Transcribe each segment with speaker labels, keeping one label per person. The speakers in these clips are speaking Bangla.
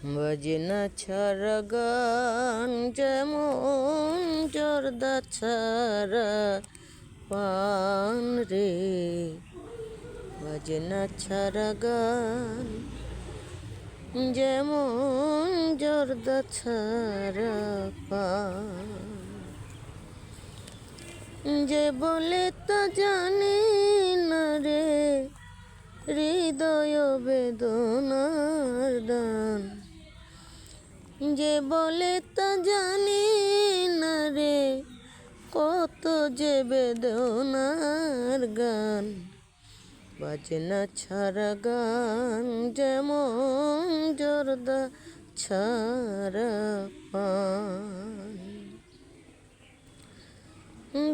Speaker 1: বাজনা ছাড়া গান যেমন জর্দা ছাড়া পান রে। বাজনা ছাড়া গান যেমন জর্দা ছাড়া পান। যে বলে তা জানি না রে, হৃদয় বেদনার দান। যে বলে তা জানি না রে, কত যে বেদনার গান। বাজনা ছাড়া গান যেমন জর্দা ছাড়া পান।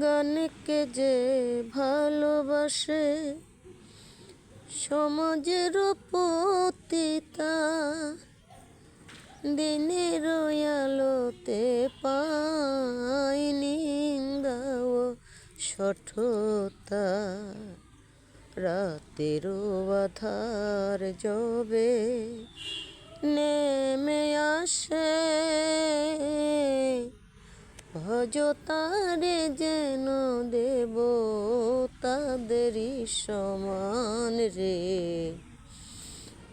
Speaker 1: গানকে যে ভালোবাসে সমাজের পতিতা, দিনের আলোতে পাই নিন্দা ও সঠতা। রাতের আধার যবে নেমে আসে, ভজ তারে যেন দেব তাদেরই সমান রে।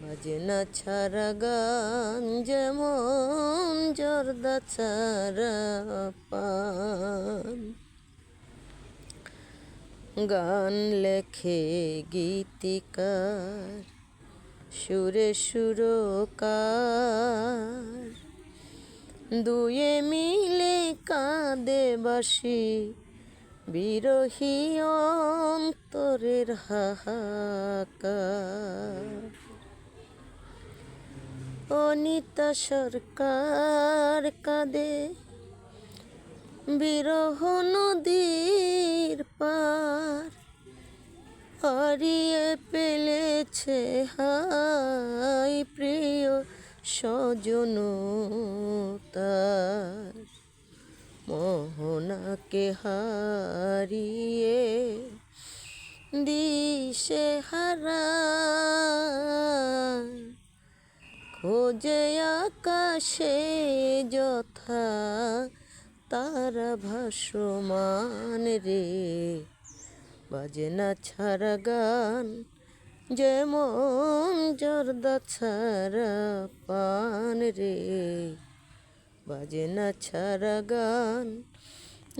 Speaker 1: বাজনা ছাড়া গান যেমন জর্দা ছাড়া পান। গান লেখে গীতিকার, সুরে সুরকার, দুয়ে মিলে কাঁদে বাসি বিরহী অন্তরের হাহাকার। অনিতা সরকার কাঁদে বিরহ নদীর পার, হারিয়ে ফেলেছে হাই প্রিয় স্বজন তার। মোহনাকে হারিয়ে দিশে হারা, খোঁজে আকাশে যথা তারা ভাসমান রে। বাজনা ছাড়া গান যেমন জর্দা ছাড়া পান রে। বাজনা ছাড়া গান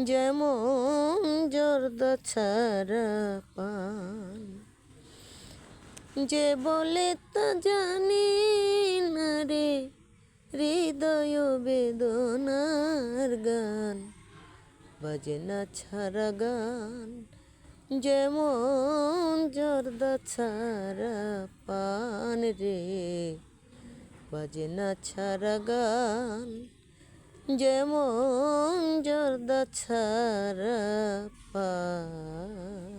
Speaker 1: যেমন জর্দা ছাড়া পান। যে বলে তা জানি না রে, হৃদয় বেদনার গান। বাজনা ছাড়া গান যেমন জর্দা ছাড়া পান রে। বাজনা ছাড়া গান যেমন জর্দা ছাড়া পান।